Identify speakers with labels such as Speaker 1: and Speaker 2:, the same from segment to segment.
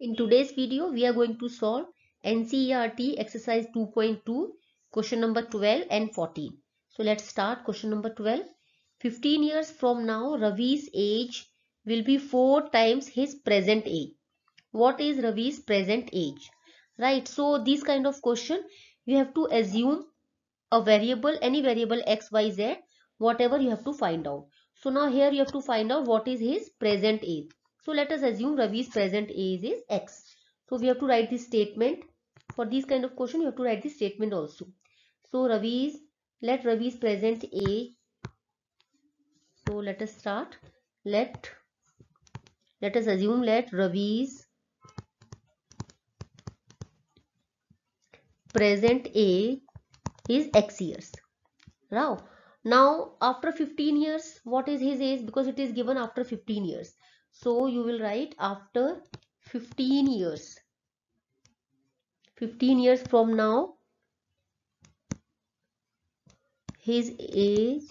Speaker 1: In today's video, we are going to solve NCERT exercise 2.2, question number 12 and 14. So let's start question number 12. 15 years from now, Ravi's age will be 4 times his present age. What is Ravi's present age? Right, so this kind of question, you have to assume a variable, any variable x, y, z, whatever you have to find out. So now here you have to find out what is his present age. So let us assume Ravi's present age is x. So we have to write this statement. For this kind of question, you have to write this statement also. So let Ravi's present age. So let us start. Let us assume let Ravi's present age is x years. Now after 15 years, what is his age? Because it is given after 15 years. So you will write after 15 years. 15 years from now, his age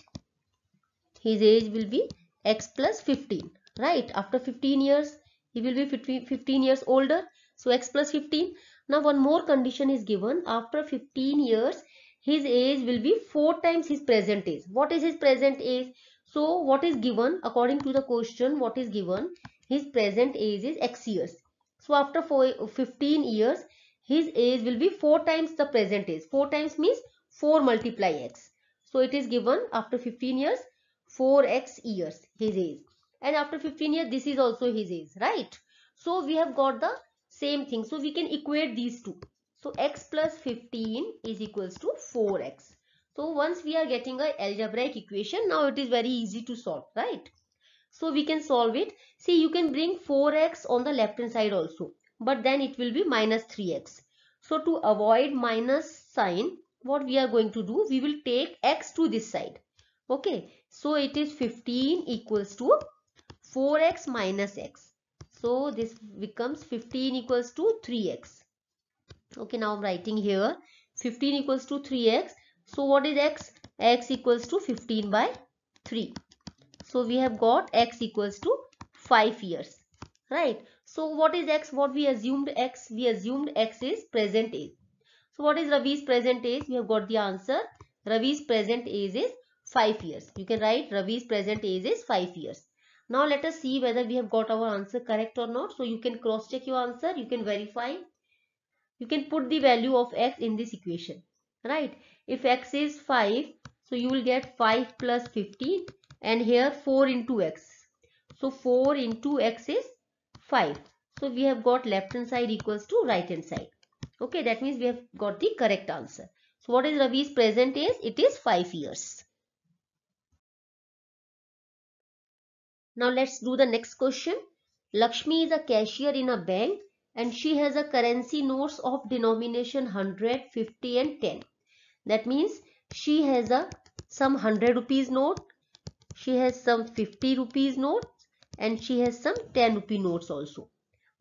Speaker 1: will be x plus 15. Right? After 15 years, he will be 15 years older. So x plus 15. Now one more condition is given. After 15 years, his age will be 4 times his present age. What is his present age? So what is given according to the question? What is given? His present age is x years. So after 15 years, his age will be 4 times the present age. 4 times means 4 multiply x. So it is given after 15 years, 4x years his age. And after 15 years, this is also his age, right? So we have got the same thing. So we can equate these two. So x plus 15 is equals to 4x. So once we are getting a algebraic equation, now it is very easy to solve, right? So we can solve it. See, you can bring 4x on the left hand side also, but then it will be minus 3x. So to avoid minus sign, what we are going to do, we will take x to this side. Okay, so it is 15 equals to 4x minus x. So this becomes 15 equals to 3x. Okay, now I'm writing here 15 equals to 3x. So what is x? X equals to 15 by 3. So we have got x equals to 5 years. Right. So what is x? What we assumed x? We assumed x is present age. So what is Ravi's present age? We have got the answer. Ravi's present age is 5 years. You can write Ravi's present age is 5 years. Now let us see whether we have got our answer correct or not. So you can cross check your answer. You can verify. You can put the value of x in this equation. Right. If x is 5, so you will get 5 plus 15 and here 4 into x. So 4 into x is 5. So we have got left hand side equals to right hand side. Okay, that means we have got the correct answer. So what is Ravi's present age? It is 5 years. Now let's do the next question. Lakshmi is a cashier in a bank and she has a currency notes of denomination 100, 50 and 10. That means she has some 100 rupees note, she has some 50 rupees note and she has some 10 rupee notes also.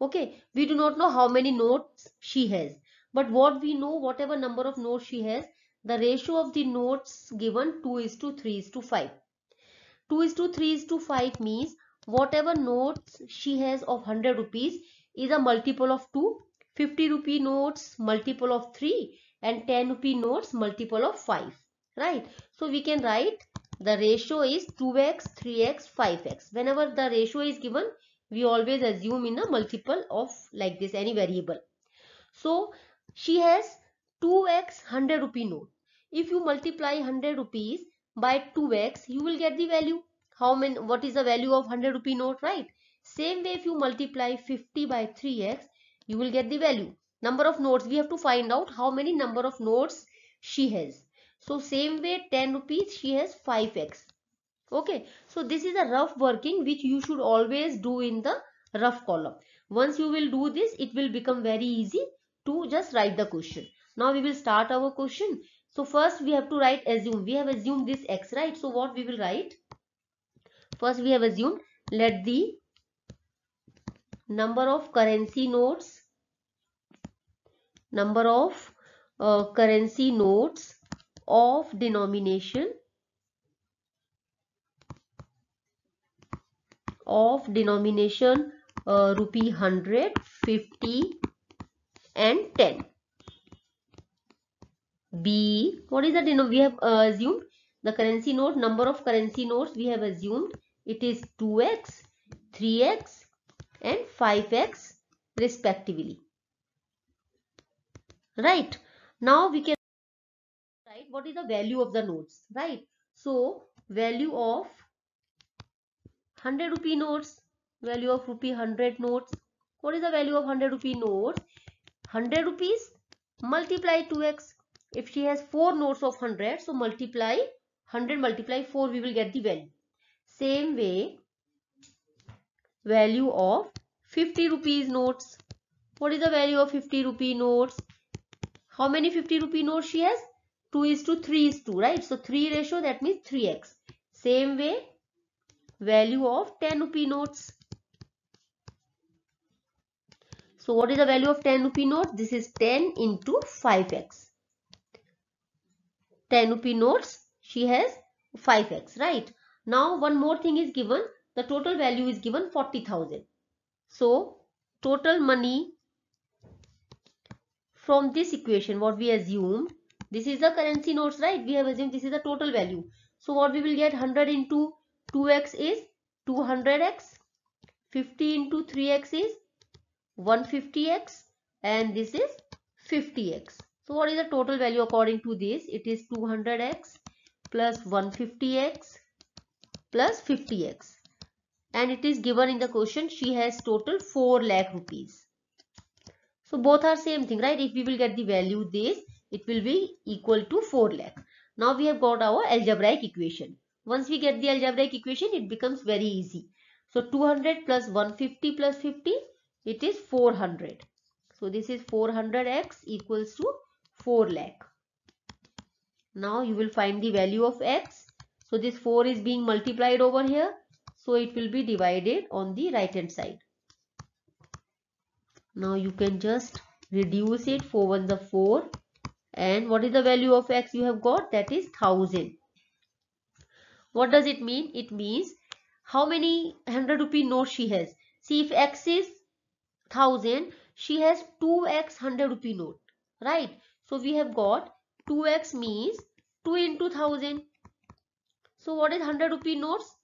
Speaker 1: Okay, we do not know how many notes she has. But what we know, whatever number of notes she has, the ratio of the notes given 2 is to 3 is to 5. 2 is to 3 is to 5 means whatever notes she has of 100 rupees is a multiple of 2, 50 rupee notes multiple of 3 and 10 rupee notes multiple of 5. Right. So we can write the ratio is 2x, 3x, 5x. Whenever the ratio is given, we always assume in a multiple of like this any variable. So she has 2x 100 rupee note. If you multiply 100 rupees by 2x, you will get the value. What is the value of 100 rupee note, right? Same way if you multiply 50 by 3x, you will get the value. Number of notes, we have to find out how many number of notes she has. So same way 10 rupees, she has 5x. Okay, so this is a rough working which you should always do in the rough column. Once you will do this, it will become very easy to just write the question. Now we will start our question. So first we have to write assume. We have assumed this x, right? So what we will write? First we have assumed let the number of currency notes of denomination 100 rupee 100, 50 and 10. B, what is that? We have assumed the currency note, number of currency notes we have assumed it is 2x, 3x and 5x respectively. Right. Now we can write what is the value of the notes. Right. So value of 100 rupee notes, value of rupee 100 notes. What is the value of 100 rupee notes? 100 rupees multiply 2x. If she has 4 notes of 100, so multiply 100 multiply 4, we will get the value. Same way, value of 50 rupees notes. What is the value of 50 rupee notes? How many 50 rupee notes she has? 2:3:2, right? So 3 ratio, that means 3x. Same way, value of 10 rupee notes. So what is the value of 10 rupee notes? This is 10 into 5x. 10 rupee notes, she has 5x, right? Now one more thing is given. The total value is given 40,000. So total money from this equation, what we assumed, this is the currency notes, right? We have assumed this is the total value. So what we will get, 100 into 2x is 200x, 50 into 3x is 150x and this is 50x. So what is the total value according to this? It is 200x plus 150x plus 50x. And it is given in the question she has total 4 lakh rupees. So both are same thing, right? If we will get the value this, it will be equal to 4 lakh. Now we have got our algebraic equation. Once we get the algebraic equation, it becomes very easy. So 200 plus 150 plus 50, it is 400. So this is 400x equals to 4 lakh. Now you will find the value of x. So this 4 is being multiplied over here. So it will be divided on the right hand side. Now you can just reduce it. 4 ones are 4. And what is the value of x you have got? That is 1000. What does it mean? It means how many 100 rupee notes she has. See, if x is 1000, she has 2x 100 rupee note, right? So we have got 2x means 2 into 1000. So what is 100 rupee notes?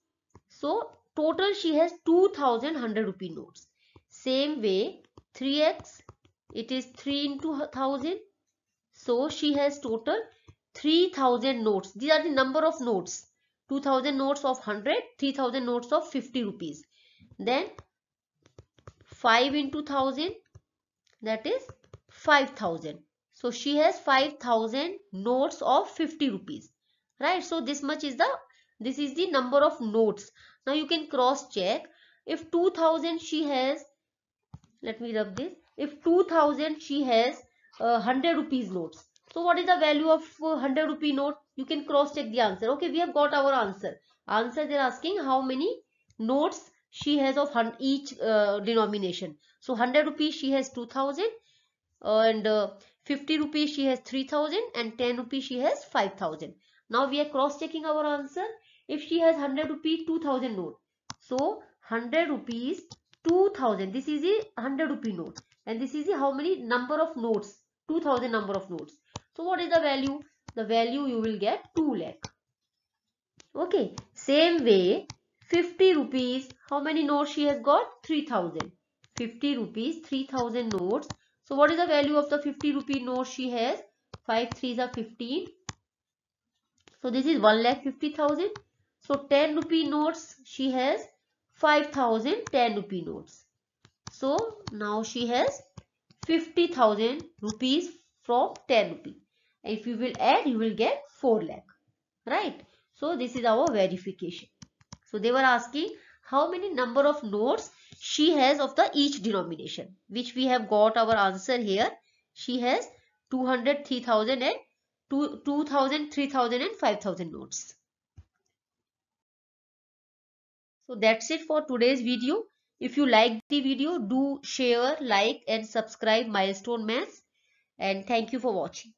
Speaker 1: So total she has 2000 100 rupee notes. Same way 3x, it is 3 into 1000. So she has total 3000 notes. These are the number of notes. 2000 notes of 100, 3000 notes of 50 rupees. Then 5 into 1000, that is 5000. So she has 5000 notes of 50 rupees, right? So this is the number of notes. Now you can cross check. If 2000 she has, let me rub this. If 2000 she has 100 rupees notes. So what is the value of 100 rupee note? You can cross check the answer. Okay, we have got our answer. Answer, they're asking how many notes she has of each denomination. So 100 rupees she has 2000 and 50 rupees she has 3000 and 10 rupees she has 5000. Now we are cross checking our answer. If she has 100 rupee 2000 note. So 100 rupees 2000, this is the 100 rupee note and this is the how many number of notes, 2000 number of notes. So what is the value? The value you will get 2 lakh. Okay, same way 50 rupees, how many notes she has got? 3000. 50 rupees 3000 notes. So what is the value of the 50 rupee note she has? 5 3s are 15. So this is 1,50,000. So 10 rupee notes she has 5,000 10 rupee notes. So now she has 50,000 rupees from 10 rupee. And if you will add, you will get 4 lakh. Right? So this is our verification. So they were asking how many number of notes she has of the each denomination, which we have got our answer here. She has 200, 3000 and 2000, 3000 and 5000 notes. So that's it for today's video. If you like the video, do share, like and subscribe Milestone Maths. And thank you for watching.